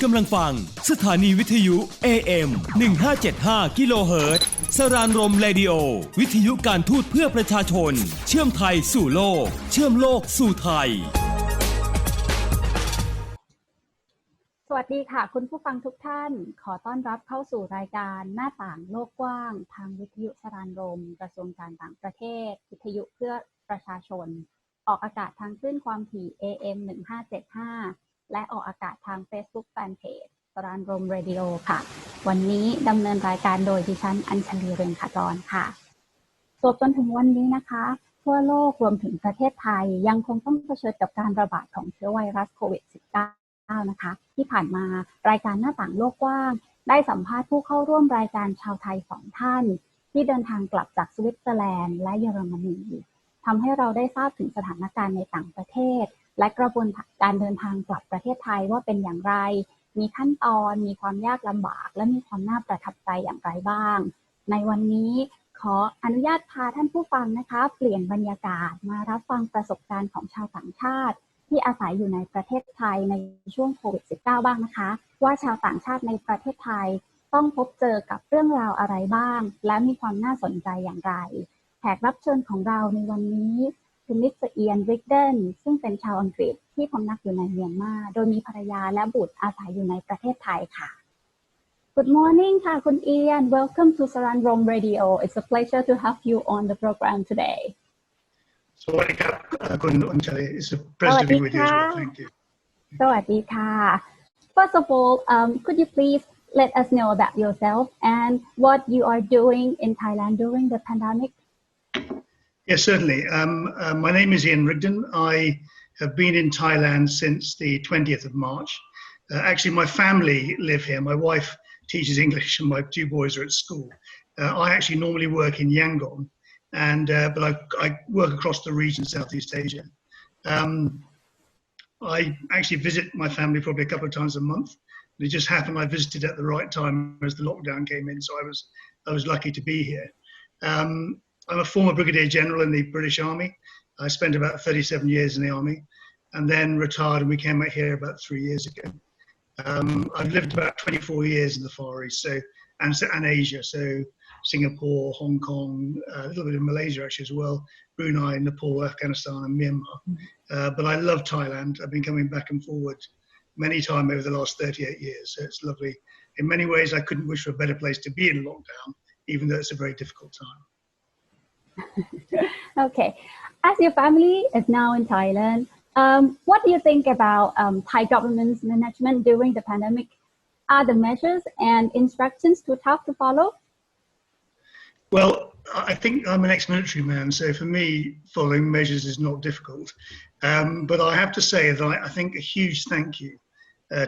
กำลังฟังสถานีวิทยุ AM 1575กิโลเฮิรตซ์สรานรมเรดิโอวิทยุการทูตเพื่อประชาชนเชื่อมไทยสู่โลกเชื่อมโลกสู่ไทยสวัสดีค่ะคุณผู้ฟังทุกท่านขอต้อนรับเข้าสู่รายการหน้าต่างโลกกว้างทางวิทยุสรานรมกระทรวงการต่างประเทศวิทยุเพื่อประชาชนออกอากาศทางคลื่นความถี่ AM 1575และออกอากาศทาง Facebook Fanpage สรานรมเรดิโอค่ะวันนี้ดำเนินรายการโดยดิฉันอัญชลีเรืองขจรค่ะจนถึงวันนี้นะคะทั่วโลกรวมถึงประเทศไทยยังคงต้องเผชิญกับการระบาดของเชื้อไวรัสโควิด -19 นะคะที่ผ่านมารายการหน้าต่างโลกกว้างได้สัมภาษณ์ผู้เข้าร่วมรายการชาวไทย2ท่านที่เดินทางกลับจากสวิตเซอร์แลนด์และเยอรมนีทำให้เราได้ทราบถึงสถานการณ์ในต่างประเทศและกระบวนการเดินทางกลับประเทศไทยว่าเป็นอย่างไรมีขั้นตอนมีความยากลำบากและมีความน่าประทับใจอย่างไรบ้างในวันนี้ขออนุญาตพาท่านผู้ฟังนะคะเปลี่ยนบรรยากาศมารับฟังประสบการณ์ของชาวต่างชาติที่อาศัยอยู่ในประเทศไทยในช่วงโควิด -19 บ้างนะคะว่าชาวต่างชาติในประเทศไทยต้องพบเจอกับเรื่องราวอะไรบ้างและมีความน่าสนใจอย่างไรแขกรับเชิญของเราในวันนี้คือมิสเตอร์เอียน ริกเดนซึ่งเป็นชาวอังกฤษที่พำนักอยู่ในเมียนมาโดยมีภรรยาและบุตรอาศัยอยู่ในประเทศไทยค่ะ Good morning ค่ะคุณเอียน Welcome to Saran Rom Radio It's a pleasure to have you on the program today สวัสดีครับคุณอัญชลี It's a pleasure to be with you as well. Thank you. สวัสดีค่ะ First of all, could you please let us know about yourself and what you are doing in Thailand during the pandemic? Yes, certainly. My name is Ian Rigden. I have been in Thailand since the 20th of March. Actually, my family live here. My wife teaches English and my two boys are at school. I actually normally work in Yangon, but I work across the region, Southeast Asia. I actually visit my family probably a couple of times a month. It just happened I visited at the right time as the lockdown came in, so I was lucky to be here. I'm a former Brigadier General in the British Army. I spent about 37 years in the Army and then retired and we came out here about 3 years ago. I've lived about 24 years in the Far East and Asia, so Singapore, Hong Kong, a little bit in Malaysia actually as well, Brunei, Nepal, Afghanistan and Myanmar. But I love Thailand. I've been coming back and forward many times over the last 38 years, so it's lovely. In many ways, I couldn't wish for a better place to be in lockdown, even though it's a very difficult time. Okay, as your family is now in Thailand, what do you think about Thai government's management during the pandemic? Are the measures and instructions too tough to follow? Well, I think I'm an ex-military man, so for me, following measures is not difficult. But I have to say that I think a huge thank you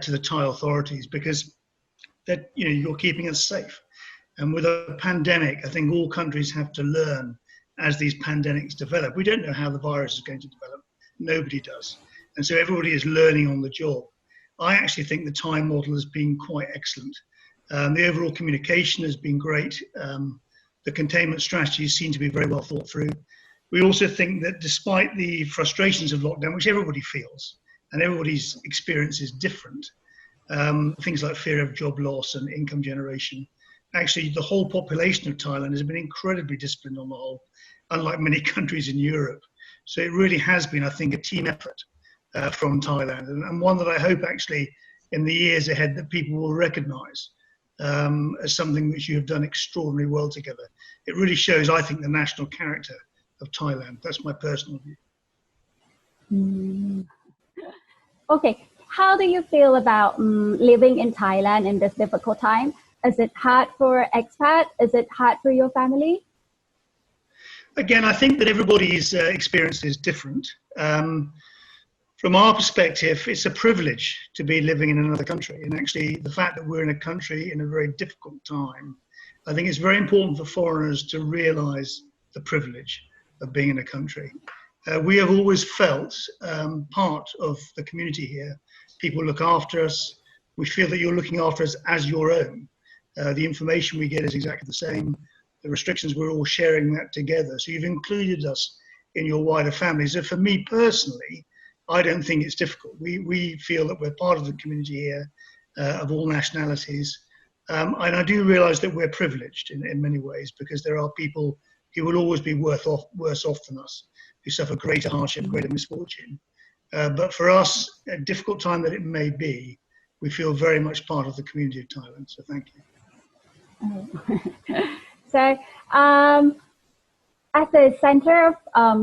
to the Thai authorities because that you're keeping us safe. And with a pandemic, I think all countries have to learn as these pandemics develop. We don't know how the virus is going to develop. Nobody does. And so everybody is learning on the job. I actually think the Thai model has been quite excellent. The overall communication has been great. The containment strategies seem to be very well thought through. We also think that despite the frustrations of lockdown, which everybody feels, and everybody's experience is different, things like fear of job loss and income generation, actually the whole population of Thailand has been incredibly disciplined on the whole, unlike many countries in Europe. So it really has been, I think, a team effort from Thailand, and one that I hope actually in the years ahead that people will recognise as something which you have done extraordinarily well together. It really shows, I think, the national character of Thailand. That's my personal view. Okay, how do you feel about living in Thailand in this difficult time? Is it hard for expat? Is it hard for your family? Again, I think that everybody's experience is different. From our perspective, it's a privilege to be living in another country. And actually, the fact that we're in a country in a very difficult time, I think it's very important for foreigners to realise the privilege of being in a country. We have always felt part of the community here. People look after us. We feel that you're looking after us as your own. The information we get is exactly the same. The restrictions, we're all sharing that together. So you've included us in your wider family. So for me personally, I don't think it's difficult. We feel that we're part of the community here. of all nationalities. And I do realise that we're privileged in many ways, because there are people who will always be worse off than us, who suffer greater hardship, greater misfortune. But for us, a difficult time that it may be, we feel very much part of the community of Thailand. So thank you. So, as the Center of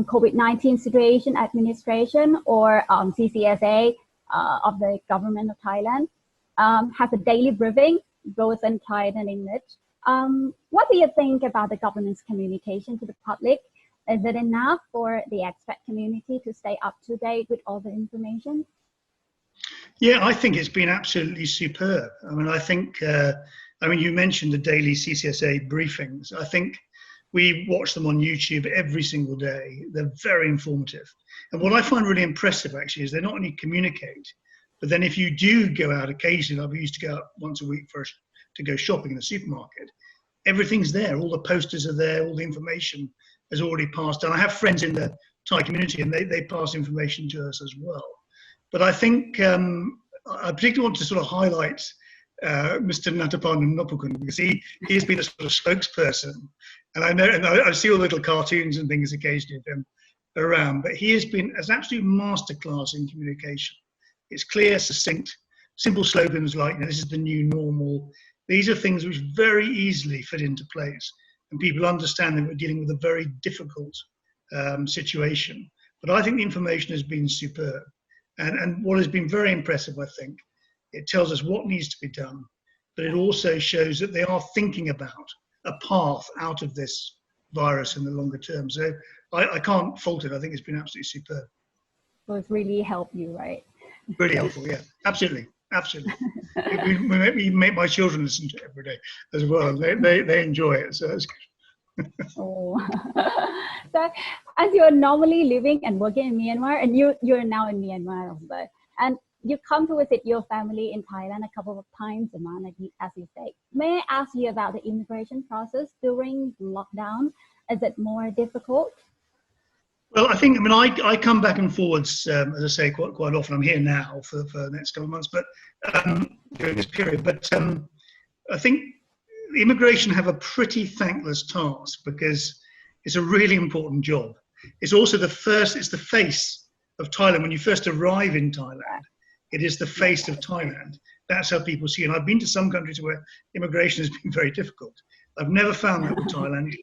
COVID-19 Situation Administration, or CCSA, of the Government of Thailand, has a daily briefing, both in Thai and English. What do you think about the government's communication to the public? Is it enough for the expat community to stay up to date with all the information? Yeah, I think it's been absolutely superb. I mean, you mentioned the daily CCSA briefings. I think we watch them on YouTube every single day. They're very informative. And what I find really impressive, actually, is they not only communicate, but then if you do go out occasionally, like we used to go out once a week to go shopping in the supermarket, everything's there. All the posters are there. All the information has already passed on. I have friends in the Thai community, and they pass information to us as well. But I think I particularly want to sort of highlight Mr. Natapan Nopukun, because he has been a sort of spokesperson, and I see all the little cartoons and things occasionally of him around, but he has been an absolute masterclass in communication. It's clear, succinct, simple slogans like, this is the new normal. These are things which very easily fit into place, and people understand that we're dealing with a very difficult situation. But I think the information has been superb. And what has been very impressive, I think, it tells us what needs to be done, but it also shows that they are thinking about a path out of this virus in the longer term. So I can't fault it. I think it's been absolutely superb. So it's really helped you, right? Really helpful, yeah. Absolutely. Absolutely. we make my children listen to it every day as well. They enjoy it, so it's good. Oh. So, as you're normally living and working in Myanmar, and you're now in Myanmar also, and you come to visit your family in Thailand a couple of times a month, as you say. May I ask you about the immigration process during lockdown? Is it more difficult? Well, I come back and forwards, as I say, quite often. I'm here now for the next couple of months, but during this period. But I think immigration have a pretty thankless task, because it's a really important job. It's also it's the face of Thailand. When you first arrive in Thailand, it is the face of Thailand. That's how people see it. And I've been to some countries where immigration has been very difficult. I've never found that with Thailand.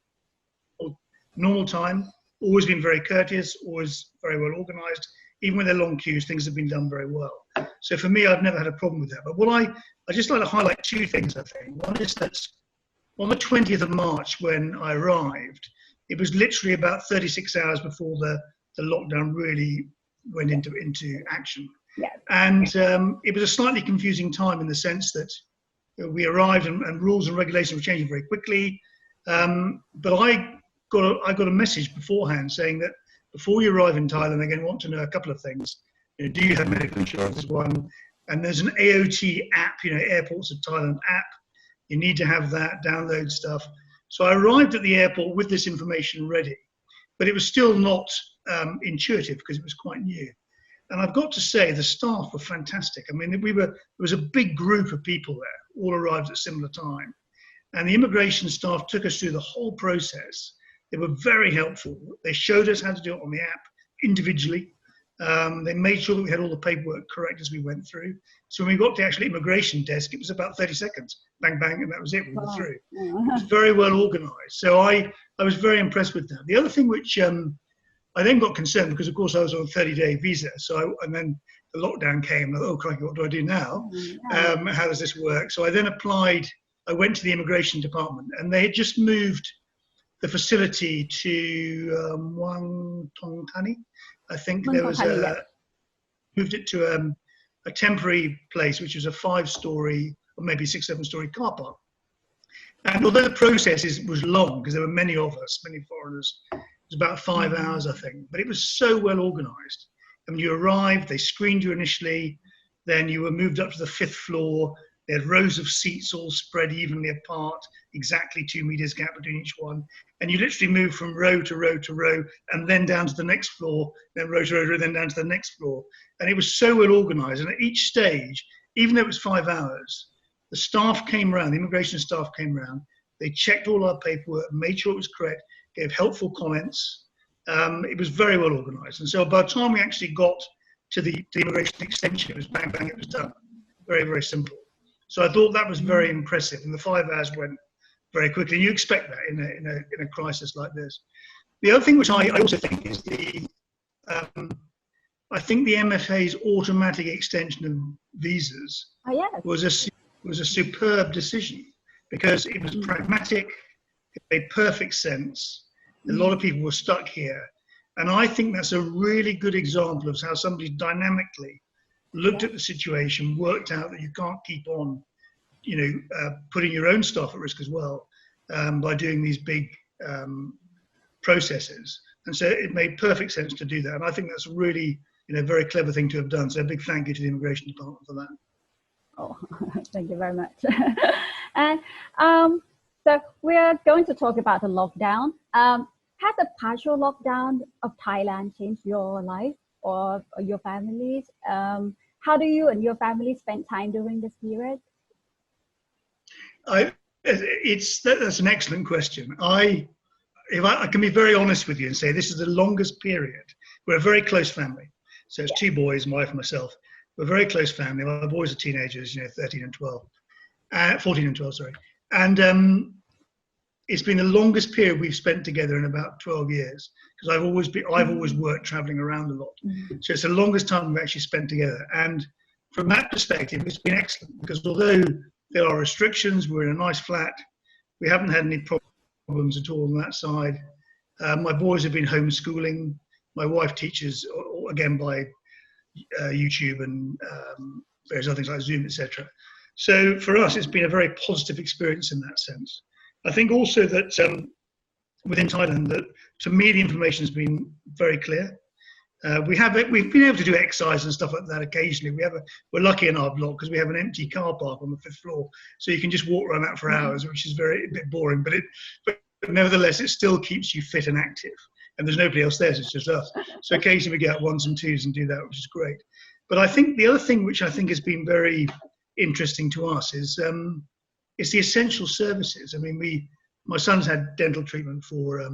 Normal time, always been very courteous, always very well organised. Even when they're long queues, things have been done very well. So for me, I've never had a problem with that. But what I just like to highlight two things, I think. One is that on the 20th of March, when I arrived, it was literally about 36 hours before the lockdown really went into action. Yeah. And it was a slightly confusing time in the sense that we arrived and rules and regulations were changing very quickly. But I got a message beforehand saying that before you arrive in Thailand, they're going to want to know a couple of things. Do you have medical insurance is one, and there's an AOT app, Airports of Thailand app. You need to have that, download stuff. So I arrived at the airport with this information ready, but it was still not intuitive because it was quite new. And I've got to say, the staff were fantastic. I mean, there was a big group of people there, all arrived at a similar time. And the immigration staff took us through the whole process. They were very helpful. They showed us how to do it on the app individually. They made sure that we had all the paperwork correct as we went through. So when we got to the actual immigration desk, it was about 30 seconds. Bang, bang, and that was it. We were through. It was very well organised. So I was very impressed with that. The other thing which I then got concerned, because of course I was on a 30-day visa. And then the lockdown came. Oh, crikey, what do I do now? How does this work? So I then applied. I went to the immigration department, and they had just moved the facility to Wang Tong Tani. I think there was moved it to a temporary place, which was a 5-story or maybe 6-7-story car park. And although the process was long, because there were many of us, many foreigners, it was about 5 hours, I think, but it was so well organised. And when you arrived, they screened you initially, then you were moved up to the 5th floor. They had rows of seats all spread evenly apart, exactly 2 meters gap between each one. And you literally moved from row to row to row, and then down to the next floor, then row to row, then down to the next floor. And it was so well organized. And at each stage, even though it was 5 hours, the staff came around, the immigration staff came around, they checked all our paperwork, made sure it was correct, gave helpful comments. It was very well organised. And so by the time we actually got to the immigration extension, it was bang, bang, it was done. Very, very simple. So I thought that was very impressive. And the 5 hours went very quickly. And you expect that in a crisis like this. The other thing which I also think is I think the MFA's automatic extension of visas was a superb decision because it was pragmatic, it made perfect sense. A lot of people were stuck here. And I think that's a really good example of how somebody dynamically looked at the situation, worked out that you can't keep on, putting your own staff at risk as well by doing these big processes. And so it made perfect sense to do that. And I think that's really, a very clever thing to have done. So a big thank you to the Immigration Department for that. Oh, thank you very much. And so we're going to talk about the lockdown. Has a partial lockdown of Thailand changed your life or your families? How do you and your family spend time during this period? That's an excellent question. If I can be very honest with you and say this is the longest period. We're a very close family. So it's 2 boys, my wife and myself. We're a very close family. My boys are teenagers, 13 and 12. 14 and 12, sorry. And it's been the longest period we've spent together in about 12 years because I've always worked traveling around a lot. So it's the longest time we've actually spent together. And from that perspective, it's been excellent because although there are restrictions, we're in a nice flat, we haven't had any problems at all on that side. My boys have been homeschooling. My wife teaches, again, by YouTube and various other things like Zoom, etc. So for us, it's been a very positive experience in that sense. I think also that within Thailand, that to me the information has been very clear. We've been able to do exercise and stuff like that occasionally. We're lucky in our block because we have an empty car park on the 5th floor, so you can just walk around that for hours, which is a bit boring. But nevertheless, it still keeps you fit and active. And there's nobody else there, so it's just us. So occasionally we get out 1s and 2s and do that, which is great. But I think the other thing which I think has been very interesting to us is it's the essential services. I mean, my son's had dental treatment for a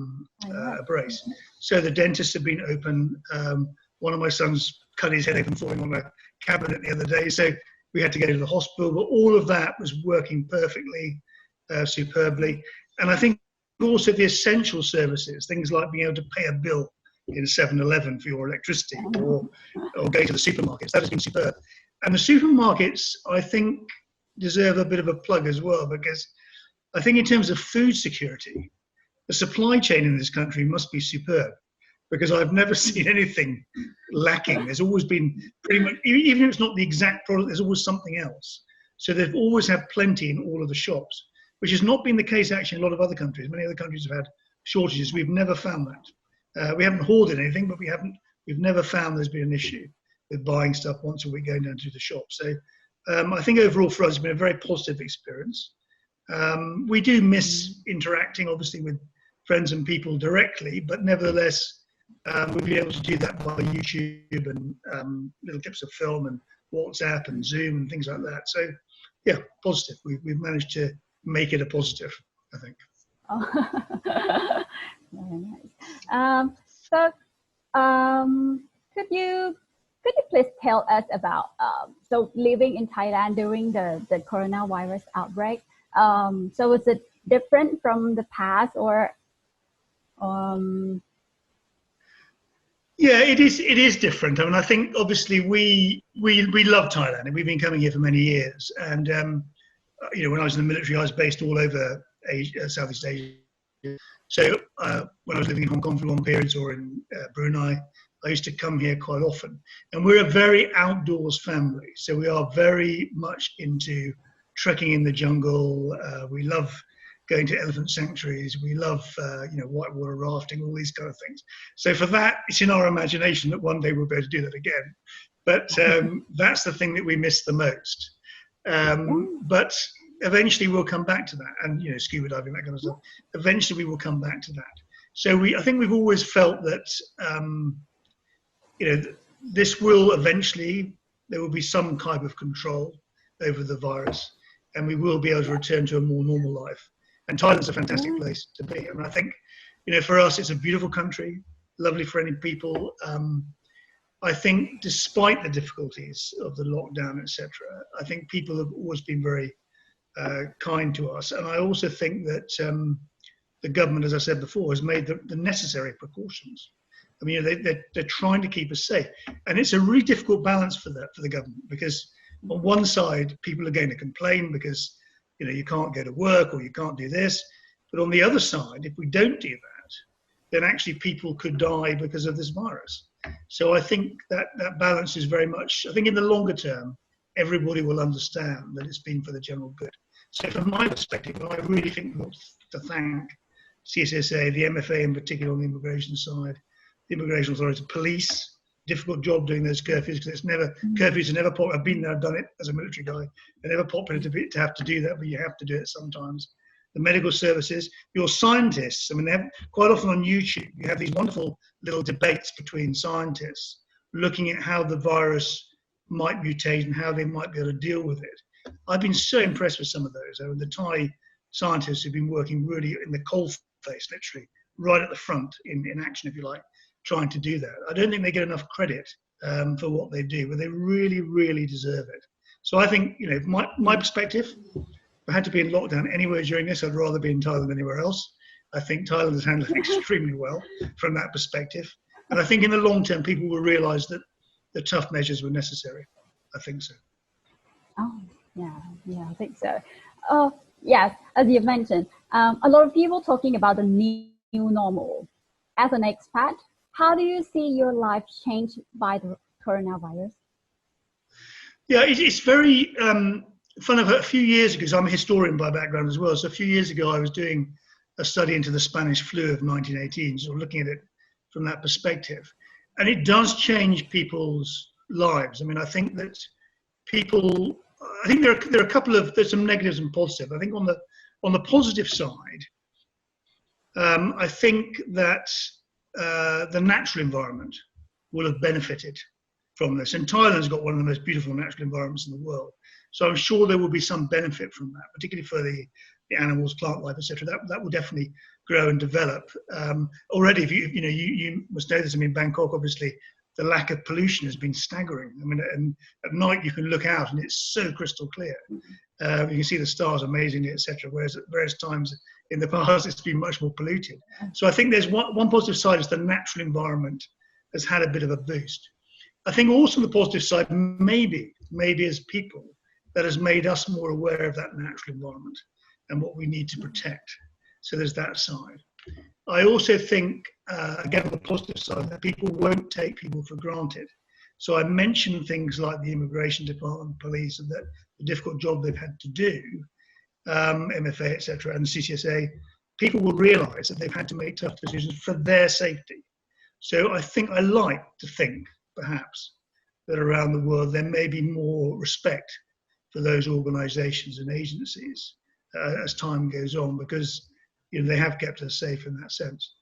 brace. So the dentists have been open. One of my sons cut his head open falling on a cabinet the other day. So we had to go to the hospital. But all of that was working perfectly, superbly. And I think also the essential services, things like being able to pay a bill in 7-Eleven for your electricity or go to the supermarkets, that has been superb. And the supermarkets, I think, deserve a bit of a plug as well, because I think in terms of food security, the supply chain in this country must be superb, because I've never seen anything lacking. There's always been pretty much, even if it's not the exact product, there's always something else. So they've always had plenty in all of the shops, which has not been the case actually in a lot of other countries. Many other countries have had shortages. We've never found that. We haven't hoarded anything, but we've never found there's been an issue with buying stuff once a week going down to the shop. So I think overall for us, it's been a very positive experience. We do miss interacting, obviously, with friends and people directly, but nevertheless, we've been able to do that by YouTube and little clips of film and WhatsApp and Zoom and things like that. So, yeah, positive. We've managed to make it a positive, I think. Oh. Very nice. Could you please tell us about so living in Thailand during the coronavirus outbreak? So was it different from the past, or? Yeah, it is different. I mean, I think obviously we love Thailand, and we've been coming here for many years. And when I was in the military, I was based all over Asia, Southeast Asia. So when I was living in Hong Kong for long periods, or in Brunei, I used to come here quite often. And we're a very outdoors family, so we are very much into trekking in the jungle. We love going to elephant sanctuaries. We love, whitewater rafting, all these kind of things. So for that, it's in our imagination that one day we'll be able to do that again. But that's the thing that we miss the most. But eventually we'll come back to that, and scuba diving, that kind of stuff. Eventually we will come back to that. So I think we've always felt that this will eventually, there will be some type of control. over the virus, and we will be able to return to a more normal life. And Thailand's a fantastic place to be. I mean, I think, for us, it's a beautiful country, lovely, friendly people. I think despite the difficulties of the lockdown, etc., I think people have always been very kind to us. And I also think that the government, as I said before, has made the necessary precautions. I mean, they're trying to keep us safe. And it's a really difficult balance for the government, because on one side, people are going to complain because, you can't go to work or you can't do this. But on the other side, if we don't do that, then actually people could die because of this virus. So I think that balance is very much, I think in the longer term, everybody will understand that it's been for the general good. So from my perspective, I really think we want to thank CSSA, the MFA in particular on the immigration side, the immigration authorities, police, difficult job doing those curfews, because curfews are never popular. I've been there, I've done it as a military guy. They're never popular to have to do that, but you have to do it sometimes. The medical services, your scientists, I mean, they have, quite often on YouTube, you have these wonderful little debates between scientists looking at how the virus might mutate and how they might be able to deal with it. I've been so impressed with some of those. I mean, the Thai scientists who've been working really in the coal face, literally, right at the front in action, if you like, trying to do that. I don't think they get enough credit for what they do, but they really, really deserve it. So I think, my perspective, if I had to be in lockdown anywhere during this, I'd rather be in Thailand than anywhere else. I think Thailand has handled it extremely well from that perspective. And I think in the long term, people will realise that the tough measures were necessary. I think so. Oh, yeah, I think so. Yes, as you mentioned, a lot of people talking about the new normal. As an expat, how do you see your life changed by the coronavirus? Yeah, it's very fun. Of a few years ago, because I'm a historian by background as well, so a few years ago I was doing a study into the Spanish flu of 1918, so looking at it from that perspective. And it does change people's lives. I mean, I think that there are a couple of, there's some negatives and positives. I think on the positive side, I think that the natural environment will have benefited from this. And Thailand's got one of the most beautiful natural environments in the world. So I'm sure there will be some benefit from that, particularly for the animals, plant life, etc. That will definitely grow and develop. Already, if you must know this. I mean, Bangkok, obviously, the lack of pollution has been staggering. I mean, and at night you can look out and it's so crystal clear. You can see the stars amazingly, etc. Whereas at various times in the past, it's been much more polluted. So I think there's one positive side is the natural environment has had a bit of a boost. I think also on the positive side, maybe as people, that has made us more aware of that natural environment and what we need to protect. So there's that side. I also think, again, on the positive side, that people won't take people for granted. So I mentioned things like the immigration department, police, and that the difficult job they've had to do, MFA, etc., and the CCSA. People will realise that they've had to make tough decisions for their safety. So I like to think, perhaps, that around the world there may be more respect for those organisations and agencies as time goes on, because they have kept us safe in that sense.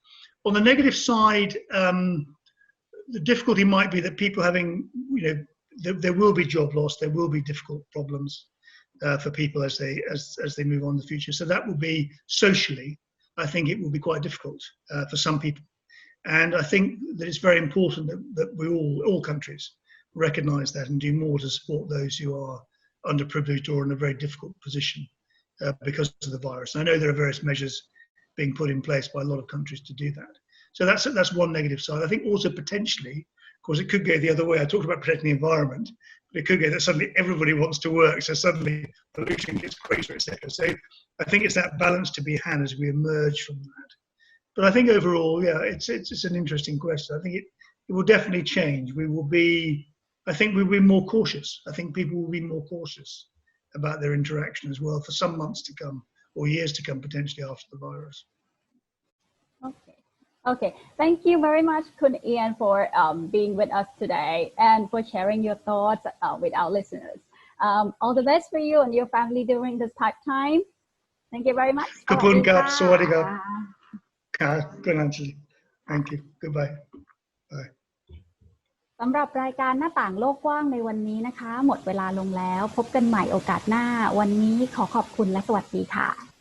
On the negative side, the difficulty might be that people having, there will be job loss, there will be difficult problems for people as they move on in the future. So that will be socially, I think it will be quite difficult for some people. And I think that it's very important that we all countries recognise that and do more to support those who are underprivileged or in a very difficult position because of the virus. And I know there are various measures being put in place by a lot of countries to do that. So that's one negative side. I think also potentially, of course, it could go the other way. I talked about protecting the environment, but it could go that suddenly everybody wants to work, so suddenly pollution gets greater, etc. So I think it's that balance to be had as we emerge from that. But I think overall, yeah, it's an interesting question. I think it will definitely change. I think we'll be more cautious. I think people will be more cautious about their interaction as well for some months to come or years to come, potentially after the virus. Okay. Thank you very much, Kun Ian, for being with us today and for sharing your thoughts with our listeners. All the best for you and your family during this tough time. Thank you very much. ขอบคุณครับ สวัสดีครับ ค่ะ Good Anjali. Thank you. Goodbye. Bye. สำหรับรายการหน้าต่างโลกกว้างในวันนี้นะคะหมดเวลาลงแล้วพบกันใหม่โอกาสหน้าวันนี้ขอขอบคุณและสวัสดีค่ะ